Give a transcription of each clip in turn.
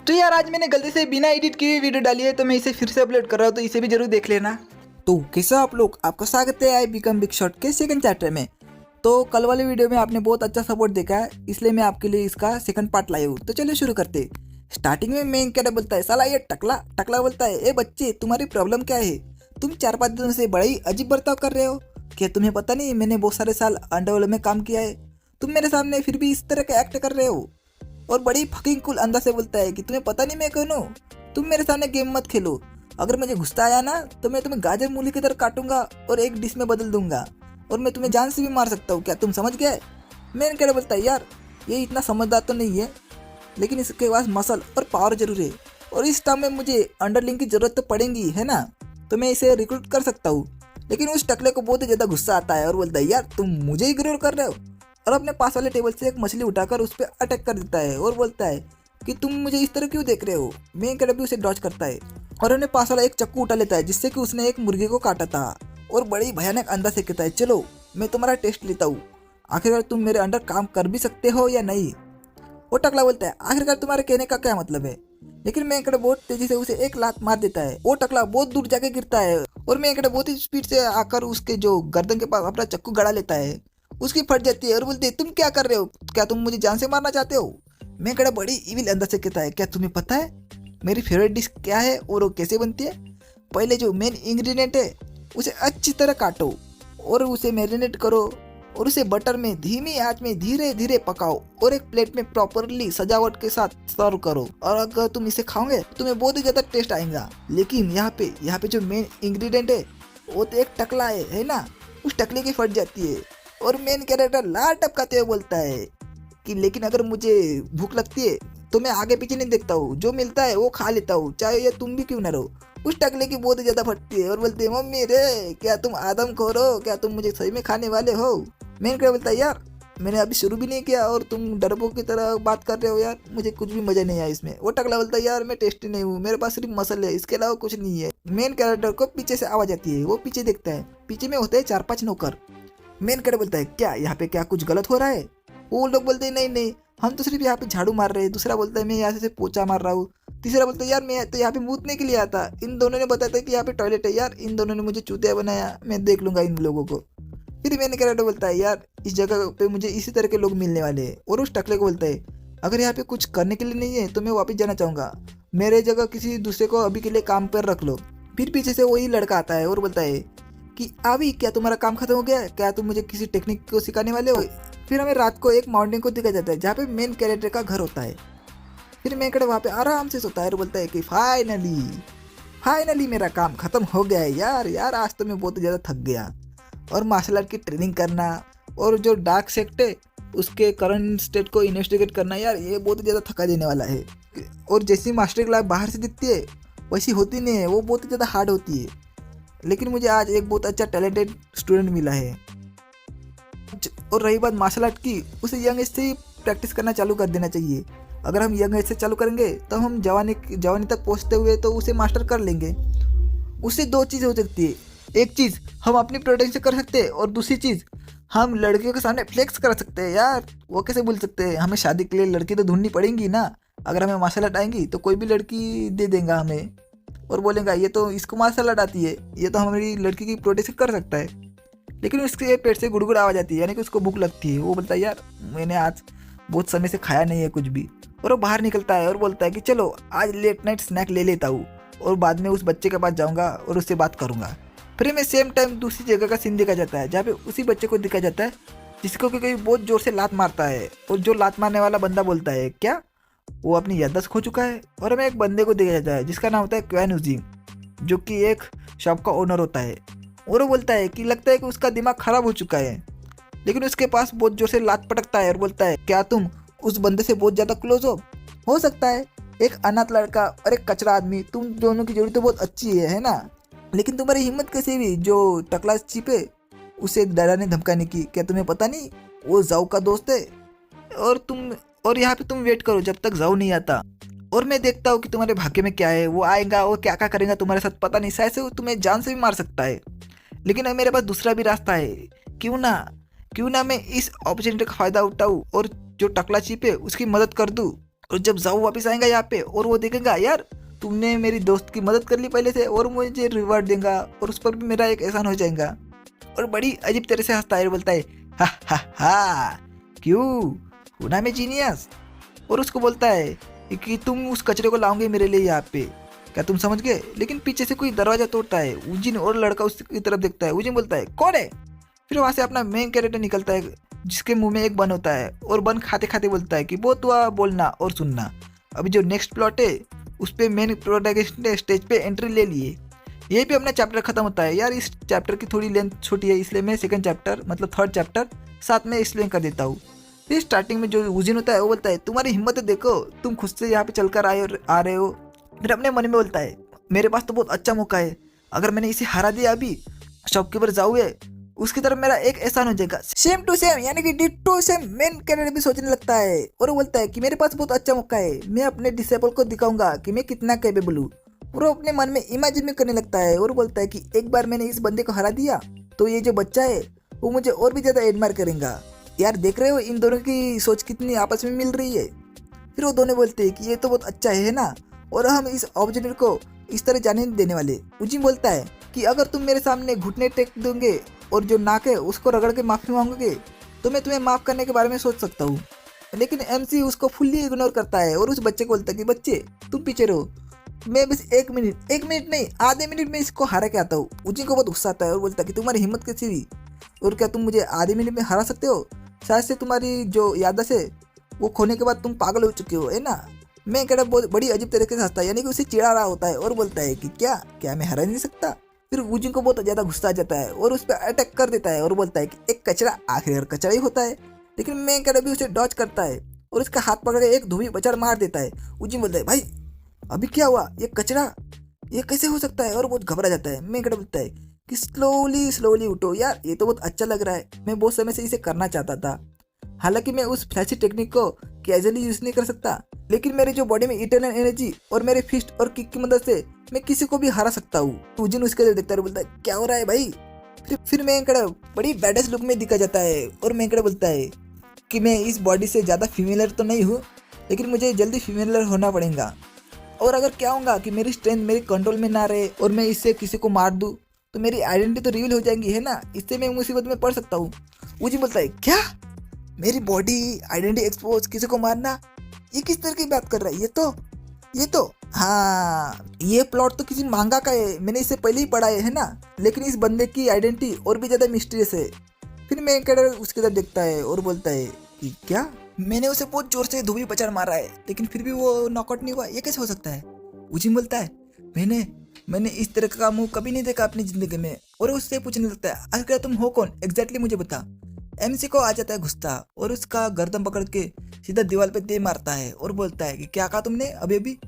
तो यार आज मैंने गलती से बिना एडिट किए वीडियो डाली है, तो मैं इसे फिर से अपलोड कर रहा हूँ, तो इसे भी जरूर देख लेना। तो कैसा आप लोग, आपका स्वागत है आई बिकम बिग शॉट के सेकंड चैप्टर में। तो कल वाले वीडियो में आपने बहुत अच्छा सपोर्ट देखा है, इसलिए मैं आपके लिए इसका सेकंड पार्ट लाया हूँ। तो चलिए शुरू करते। स्टार्टिंग में मेन क्या बोलता है, साला ये टकला टकला बोलता है, ए बच्चे तुम्हारी प्रॉब्लम क्या है? तुम 4-5 दिनों से बड़ा ही अजीब बर्ताव कर रहे हो। क्या तुम्हें पता नहीं मैंने बहुत सारे साल अंडरवर्ल्ड में काम किया है? तुम मेरे सामने फिर भी इस तरह का एक्ट कर रहे हो। और बड़ी फकिंग कूल अंदाज से बोलता है कि तुम्हें पता नहीं मैं कौन हूँ। तुम मेरे सामने गेम मत खेलो। अगर मुझे गुस्सा आया ना तो मैं तुम्हें गाजर मूली की तरह काटूंगा और एक डिश में बदल दूंगा, और मैं तुम्हें जान से भी मार सकता हूँ। क्या तुम समझ गए? मैंने क्या बोलता है, यार ये इतना समझदार तो नहीं है, लेकिन इसके पास मसल और पावर जरूर है, और इस टाइम में मुझे अंडरलिंग की जरूरत तो पड़ेगी है ना, तो मैं इसे रिक्रूट कर सकता हूँ। लेकिन उस टकले को बहुत ही ज़्यादा गुस्सा आता है और बोलता है, यार तुम मुझे इग्नोर कर रहे हो, और अपने पास वाले टेबल से एक मछली उठाकर उस पर अटैक कर देता है और बोलता है कि तुम मुझे इस तरह क्यों देख रहे हो। मैं भी उसे डॉज करता है और अपने पास वाला एक चक्कू उठा लेता है जिससे कि उसने एक मुर्गी को काटा था, और बड़ी भयानक अंदाज से कहता है, चलो मैं तुम्हारा टेस्ट लेता हूँ, आखिरकार तुम मेरे अंडर काम कर भी सकते हो या नहीं। वो टकला बोलता है, आखिरकार तुम्हारे कहने का क्या मतलब है? लेकिन मैं बहुत तेजी से उसे एक लात मार देता है। वो टकला बहुत दूर जाके गिरता है और मैं बहुत ही स्पीड से आकर उसके जो गर्दन के पास अपना चक्कू गड़ा लेता है। उसकी फट जाती है और बोलती है, तुम क्या कर रहे हो? क्या तुम मुझे जान से मारना चाहते हो? मैं बड़ी इविल अंदर से कहता है, क्या तुम्हें पता है मेरी फेवरेट डिश क्या है और वो कैसे बनती है? पहले जो मेन इंग्रेडिएंट है उसे अच्छी तरह काटो और उसे मैरिनेट करो, और उसे बटर में धीमी आंच में धीरे धीरे पकाओ और एक प्लेट में प्रॉपरली सजावट के साथ सर्व करो, और अगर तुम इसे खाओगे तो तुम्हें बहुत ही ज्यादा टेस्ट आएगा। लेकिन यहाँ पे जो मेन इंग्रेडिएंट है वो तो एक टकला है ना। उस टकले की फट जाती है और मेन कैरेक्टर लार टपकाते हुए बोलता है कि लेकिन अगर मुझे भूख लगती है तो मैं आगे पीछे नहीं देखता हूँ, जो मिलता है वो खा लेता हूँ, चाहे ये तुम भी क्यों ना रहो। उस टकले की बहुत ज़्यादा फटती है और बोलती है, मम्मी रे क्या तुम आदम खोर हो? क्या तुम मुझे सही में खाने वाले हो? मैंने क्या बोलता है, यार मैंने अभी शुरू भी नहीं किया और तुम डरपोक की तरह बात कर रहे हो, यार मुझे कुछ भी मजा नहीं आया इसमें। वो टकला बोलता है, यार मैं टेस्टी नहीं हूँ, मेरे पास सिर्फ मसल है, इसके अलावा कुछ नहीं है। मेन कैरेक्टर को पीछे से आवाज आती है, वो पीछे देखता है, पीछे में होते हैं 4-5 नौकर। मेन कैरेक्टर बोलता है, क्या यहाँ पे क्या कुछ गलत हो रहा है? वो लोग बोलते हैं, नहीं नहीं हम तो सिर्फ यहाँ पे झाड़ू मार रहे हैं। दूसरा बोलता है, मैं यहाँ से पोछा मार रहा हूँ। तीसरा बोलता है, यार मैं तो यहाँ पे मूतने के लिए आता। इन दोनों ने बताया था कि यहाँ पे टॉयलेट है, यार इन दोनों ने मुझे चूतिया बनाया, मैं देख लूंगा इन लोगों को। फिर मैंने कैरेक्टर बोलता है, यार इस जगह पे मुझे इसी तरह के लोग मिलने वाले हैं। और उस टकले को बोलता है, अगर यहाँ पे कुछ करने के लिए नहीं है तो मैं वापस जाना चाहूँगा, मेरे जगह किसी दूसरे को अभी के लिए काम पर रख लो। फिर पीछे से वही लड़का आता है और बोलता है कि अभी क्या तुम्हारा काम खत्म हो गया है? क्या तुम मुझे किसी टेक्निक को सिखाने वाले हो? फिर हमें रात को एक माउंटेन को दिखाया जाता है जहाँ पे मेन कैरेक्टर का घर होता है। फिर मैं वहाँ पे आराम से सोता है और बोलता है कि फाइनली मेरा काम खत्म हो गया है। यार आज तो मैं बहुत ज़्यादा थक गया, और मार्शल आर्ट की ट्रेनिंग करना और जो डार्क सेक्ट है उसके करंट स्टेट को इन्वेस्टिगेट करना, यार ये बहुत ज़्यादा थका देने वाला है। और जैसी मास्टर क्लास बाहर से दिखती है वैसी होती नहीं है, वो बहुत ही ज़्यादा हार्ड होती है। लेकिन मुझे आज एक बहुत अच्छा टैलेंटेड स्टूडेंट मिला है। और रही बात मार्शल आर्ट की, उसे यंग एज से ही प्रैक्टिस करना चालू कर देना चाहिए। अगर हम यंग एज से चालू करेंगे तो हम जवानी तक पहुंचते हुए तो उसे मास्टर कर लेंगे। उससे 2 चीज़ हो सकती है, एक चीज़ हम अपनी प्रोटेक्शन कर सकते हैं, और दूसरी चीज़ हम लड़कियों के सामने फ्लेक्स कर सकते हैं। यार वो कैसे बोल सकते हैं, हमें शादी के लिए लड़की तो ढूंढनी पड़ेगी ना। अगर हमें मार्शल आर्ट आएंगी तो कोई भी लड़की दे देगा हमें और बोलेगा, ये तो इसको मार्शल आर्ट आती है, ये तो हमारी लड़की की प्रोटेक्शन कर सकता है। लेकिन उसके पेट से गुड़गुड़ आवाज आती है, यानी कि उसको भूख लगती है। वो बोलता है, यार मैंने आज बहुत समय से खाया नहीं है कुछ भी। और वो बाहर निकलता है और बोलता है कि चलो आज लेट नाइट स्नैक ले लेता हूँ, और बाद में उस बच्चे के पास जाऊँगा और उससे बात करूँगा। फिर में सेम टाइम दूसरी जगह का सीन दिखा जाता है जहाँ पे उसी बच्चे को दिखा जाता है जिसको कि कोई बहुत जोर से लात मारता है, और जो लात मारने वाला बंदा बोलता है, क्या वो अपनी याददाश्त खो चुका है? और हमें एक बंदे को दिखा जाता है जिसका नाम होता है क्वैन उजिंग, जो कि एक शॉप का ओनर होता है। और वो बोलता है कि लगता है कि उसका दिमाग खराब हो चुका है, लेकिन उसके पास बहुत जोर से लात पटकता है और बोलता है, क्या तुम उस बंदे से बहुत ज़्यादा क्लोज हो सकता है एक अनाथ लड़का और एक कचरा आदमी, तुम दोनों की जोड़ी तो बहुत अच्छी है ना? लेकिन तुम्हारी हिम्मत कैसे हुई जो टकला चिप है उसे डराने धमकाने की? क्या तुम्हें पता नहीं वो जाओ का दोस्त है? और यहाँ पे तुम वेट करो जब तक जाओ नहीं आता, और मैं देखता हूँ कि तुम्हारे भाग्य में क्या है। वो आएगा और क्या क्या करेगा तुम्हारे साथ पता नहीं, शायद से वो तुम्हें जान से भी मार सकता है। लेकिन अब मेरे पास दूसरा भी रास्ता है, क्यों ना मैं इस अपॉर्चुनिटी का फ़ायदा उठाऊँ और जो टकला चिप है उसकी मदद कर दूँ, और जब जाओ वापस आएगा यहाँ पे और वो देखेगा यार तुमने मेरी दोस्त की मदद कर ली पहले से और मुझे रिवार्ड देगा और उस पर भी मेरा एक एहसान हो जाएगा। और बड़ी अजीब तरह से हंसता है और बोलता है हा क्यों हूं ना मैं जीनियस। और उसको बोलता है कि तुम उस कचरे को लाओगे मेरे लिए यहाँ पे, क्या तुम समझ गए। लेकिन पीछे से कोई दरवाजा तोड़ता है उजिन और लड़का उसकी तरफ देखता है। उजिन बोलता है कौन है। फिर वहाँ से अपना मेन कैरेक्टर निकलता है जिसके मुंह में एक बन होता है और बन खाते खाते बोलता है कि बहुत हुआ बोलना और सुनना। अभी जो नेक्स्ट प्लॉट है उस पर मेन प्रोटैगनिस्ट ने स्टेज पे एंट्री ले लिए। यही पे अपना चैप्टर खत्म होता है। यार इस चैप्टर की थोड़ी लेंथ छोटी है इसलिए मैं सेकंड चैप्टर मतलब थर्ड चैप्टर साथ में एक्सप्लेन कर देता हूँ। फिर स्टार्टिंग में जो उजिन होता है वो बोलता है तुम्हारी हिम्मत देखो, तुम खुद से यहाँ पे चलकर आ रहे हो। फिर अपने मन में बोलता है मेरे पास तो बहुत अच्छा मौका है, अगर मैंने इसे हरा दिया अभी शॉपकीपर जाओ है उसकी तरफ मेरा एक एहसान हो जाएगा। सेम टू सेम यानी कि डिट्टो सेम मेन कैरेक्टर भी सोचने लगता है और वो बोलता है कि मेरे पास बहुत अच्छा मौका है, मैं अपने डिसेबल को दिखाऊंगा कि मैं कितना कैपेबल हूँ। और वो अपने मन में इमेजिन करने लगता है और बोलता है कि एक बार मैंने इस बंदे को हरा दिया तो ये जो बच्चा है वो मुझे और भी ज़्यादा एडमायर करेगा। यार देख रहे हो इन दोनों की सोच कितनी आपस में मिल रही है। फिर वो दोनों बोलते हैं कि ये तो बहुत अच्छा है ना और हम इस ऑब्जेक्ट को इस तरह जाने नहीं देने वाले। उजिम बोलता है कि अगर तुम मेरे सामने घुटने टेक दोगे और जो नाक है उसको रगड़ के माफ़ी मांगोगे तो मैं तुम्हें माफ़ करने के बारे में सोच सकता हूँ। लेकिन एमसी उसको फुल्ली इग्नोर करता है और उस बच्चे को बोलता है कि बच्चे तुम पीछे रहो, मैं बस एक मिनट नहीं आधे मिनट में इसको हरा के आता हूँ। उजिम को बहुत गुस्सा आता है और बोलता है कि तुम्हारी हिम्मत कैसी हुई और क्या तुम मुझे आधे मिनट में हरा सकते हो। शायद से तुम्हारी जो याददाश्त है वो खोने के बाद तुम पागल हो चुके हो है ना। मैं कहता बहुत बड़ी अजीब तरीके से हंसता है यानी कि उसे चिढ़ा रहा होता है और बोलता है कि क्या क्या मैं हरा नहीं सकता। फिर उजिन को बहुत ज़्यादा गुस्सा आ जाता है और उस पर अटैक कर देता है और बोलता है कि एक कचरा आखिर कचरा ही होता है। लेकिन मैं कहता भी उसे डॉच करता है और उसका हाथ पकड़ के एक धोबी बचार मार देता है। उजिन बोलता है भाई अभी क्या हुआ, ये कचरा ये कैसे हो सकता है और बहुत घबरा जाता है। मैं कहता बोलता है कि स्लोली उठो यार, ये तो बहुत अच्छा लग रहा है, मैं बहुत समय से इसे करना चाहता था। हालांकि मैं उस फ्लैशी टेक्निक को कैजुअली यूज नहीं कर सकता लेकिन मेरे जो बॉडी में इटर्नल एनर्जी और मेरे फिस्ट और किक की मदद से मैं किसी को भी हरा सकता हूँ। उजिन उसके लिए देखता है बोलता है क्या हो रहा है भाई। फिर मैंकड़ा बड़ी बैडेस्ट लुक में दिखा जाता है और मैंकड़ा बोलता है कि मैं इस बॉडी से ज़्यादा फीमेलर तो नहीं हूँ लेकिन मुझे जल्दी फीमेलर होना पड़ेगा और अगर क्या होगा कि मेरी स्ट्रेंथ मेरे कंट्रोल में ना रहे और मैं इससे किसी को मार दूँ तो मेरी आइडेंटिटी तो रिवील हो जाएगी है ना, इससे मैं मुसीबत में पड़ सकता हूँ। उजिन बोलता है क्या मेरी बॉडी आइडेंटिटी एक्सपोज किसी को मारना, ये किस तरह की बात कर रहा है। ये तो हाँ ये प्लॉट तो किसी मांगा का है, मैंने इससे पहले ही पढ़ा है ना। लेकिन इस बंदे की आइडेंटिटी और भी ज़्यादा मिस्टीरियस है। फिर मैं कैरेक्टर उसकी तरफ देखता है और बोलता है कि क्या मैंने उसे बहुत जोर से धोबी पचाड़ मारा है लेकिन फिर भी वो नॉकआउट नहीं हुआ, ये कैसे हो सकता है। उजिन बोलता है मैंने इस तरह का मुंह कभी नहीं देखा अपनी जिंदगी में और उससे पूछने लगता है आखिर तुम हो कौन एग्जैक्टली मुझे बता। एमसी को आ जाता है गुस्सा और उसका गर्दन पकड़ के सीधा दीवार पे दे मारता है और बोलता है कि क्या कहा तुमने अभी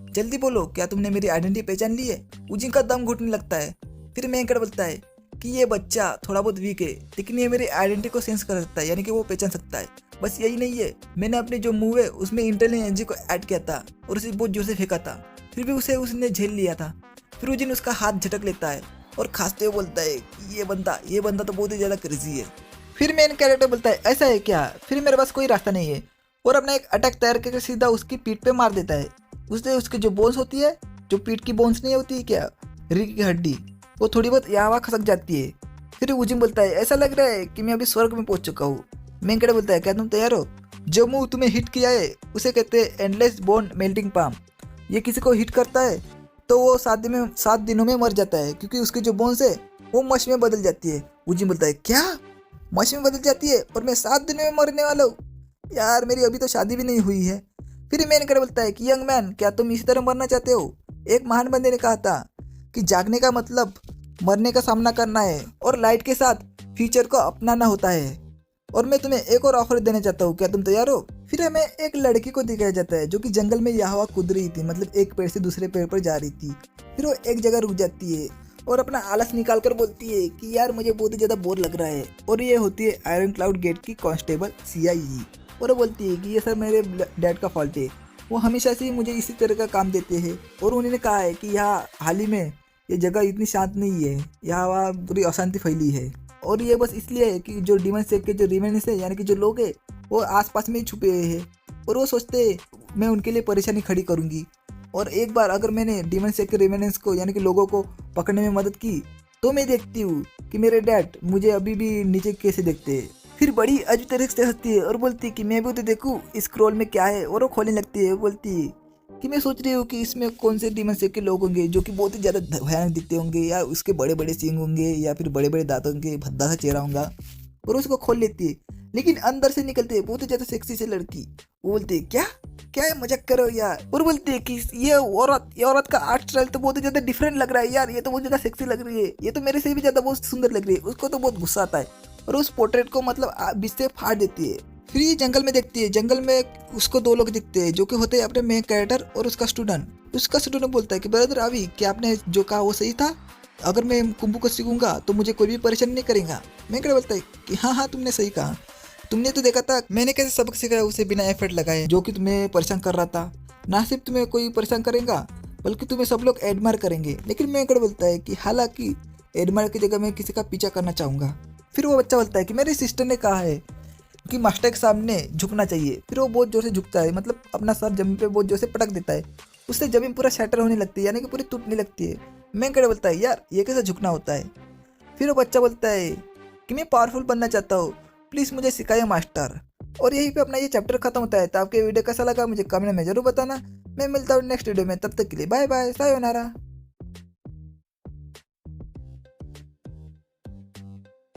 जल्दी बोलो, क्या तुमने मेरी आइडेंटिटी पहचान ली है। उजिन का दम घुटने लगता है। फिर मैंकड़ बोलता है कि ये बच्चा थोड़ा बहुत वीक है लेकिन ये मेरी आइडेंटिटी को सेंस कर सकता है यानी कि वो पहचान सकता है। बस यही नहीं है, मैंने अपने जो मुंह है उसमें इंटरनल एनर्जी को ऐड किया था और उसे बहुत जोर से फेंका था फिर भी उसने झेल लिया था। फिर उजिन उसका हाथ झटक लेता है और खांसते हुए बोलता है कि ये बंदा तो बहुत ही ज़्यादा क्रेजी है। फिर मेन कैरेक्टर बोलता है ऐसा है क्या, फिर मेरे पास कोई रास्ता नहीं है और अपना एक अटैक तैयार करके सीधा उसकी पीठ पे मार देता है। उससे उसकी जो बोन्स होती है, जो पीठ की बोन्स नहीं होती क्या रीढ़ की हड्डी, वो थोड़ी बहुत यहाँ खसक जाती है। फिर उजिन बोलता है ऐसा लग रहा है कि मैं अभी स्वर्ग में पहुंच चुका हूँ। मेन कैरेक्टर बोलता है क्या तुम तैयार हो। जो मुंह तुम्हें हिट किया है उसे कहते हैं एंडलेस बोन मेल्टिंग पाम। ये किसी को हिट करता है तो वो 7 दिनों में मर जाता है क्योंकि उसकी जो बोन्स है वो मश में बदल जाती है। उजिन बोलता है क्या मश में बदल जाती है और मैं 7 दिनों में मरने वाला हूँ, यार मेरी अभी तो शादी भी नहीं हुई है। फिर मैंने कर बोलता है कि यंग मैन क्या तुम इसी तरह मरना चाहते हो। एक महान बंदे ने कहा था कि जागने का मतलब मरने का सामना करना है और लाइट के साथ फ्यूचर को अपनाना होता है और मैं तुम्हें एक और ऑफर देना चाहता हूँ, क्या तुम तैयार हो। फिर हमें एक लड़की को दिखाया जाता है जो कि जंगल में यहाँ कूद रही थी, मतलब एक पेड़ से दूसरे पेड़ पर जा रही थी। फिर वो एक जगह रुक जाती है और अपना आलस निकाल कर बोलती है कि यार मुझे बहुत ही ज़्यादा बोर लग रहा है। और ये होती है आयरन क्लाउड गेट की कांस्टेबल CIE और वो बोलती है कि ये सर मेरे डैड का फॉल्ट है, वो हमेशा से मुझे इसी तरह का काम देते हैं और उन्होंने कहा है कि यहाँ हाल ही में ये जगह इतनी शांत नहीं है, यहाँ वहाँ पूरी अशांति फैली है और ये बस इसलिए है कि जो डीमन सेक के जो रिमेनिस है यानी कि जो लोग हैं वो आसपास में ही छुपे हुए हैं और वो सोचते हैं मैं उनके लिए परेशानी खड़ी करूंगी। और एक बार अगर मैंने डीमन सेक के रिमेनेंस को यानी कि लोगों को पकड़ने में मदद की तो मैं देखती हूँ कि मेरे डैड मुझे अभी भी नीचे कैसे देखते हैं। फिर बड़ी अजीब तरह से हंसती है और बोलती है कि मैं भी तो देखूँ इस स्क्रॉल में क्या है, और वो खोलने लगती है। वो बोलती है कि मैं सोच रही हूँ कि इसमें कौन से डीमन सेक के लोग होंगे जो कि बहुत ही ज़्यादा भयानक दिखते होंगे, या उसके बड़े बड़े सींग होंगे, या फिर बड़े बड़े दांत होंगे, भद्दा सा चेहरा होगा। और उसको खोल लेती है, लेकिन अंदर से निकलती है बहुत ही ज़्यादा सेक्सी से लड़की। वो बोलती है क्या क्या है, मजाक करो यार। और बोलती है कि ये औरत का आर्ट स्टाइल तो बहुत ही ज़्यादा डिफरेंट लग रहा है यार, ये तो बहुत ज़्यादा सेक्सी लग रही है, ये तो मेरे से भी ज़्यादा बहुत सुंदर लग रही है। उसको तो बहुत गुस्सा आता है और उस पोर्ट्रेट को मतलब बीच से फाड़ देती है। फिर ये जंगल में देखती है, जंगल में उसको दो लोग दिखते हैं जो कि होते हैं अपने मेन कैरेक्टर और उसका स्टूडेंट। उसका स्टूडेंट बोलता है कि ब्रदर अभी क्या आपने जो कहा वो सही था, अगर मैं कुंफू को सीखूंगा तो मुझे कोई भी परेशानी नहीं करेगा। मैं कैरेक्टर बोलता है कि हाँ तुमने सही कहा, तुमने तो देखा था मैंने कैसे सबक सिखाया उसे बिना एफर्ट लगाए, जो कि तुम्हें परेशान कर रहा था। ना सिर्फ तुम्हें कोई परेशान करेगा बल्कि तुम्हें सब लोग एडमायर करेंगे। लेकिन मैं कैरेक्टर बोलता है कि हालांकि एडमायर की जगह मैं किसी का पीछा करना चाहूँगा। फिर वो बच्चा बोलता है कि मेरी सिस्टर ने कहा है कि मास्टर के सामने झुकना चाहिए। फिर वो बहुत जोर से झुकता है, मतलब अपना सर जमीन पे बहुत जोर से पटक देता है। उससे जमीन पूरा शैटर होने लगती है, यानी कि पूरी टूटने लगती है। मैं कैरेक्टर बोलता है यार ये कैसे झुकना होता है। फिर वो बच्चा बोलता है कि मैं पावरफुल बनना चाहता हूँ, प्लीज़ मुझे सिखाइए मास्टर। और यहीं पे अपना ये चैप्टर खत्म होता है। तो आपके वीडियो कैसा लगा मुझे कमेंट में जरूर बताना। मैं मिलता हूँ नेक्स्ट वीडियो में, तब तक के लिए बाय बाय, सायोनारा।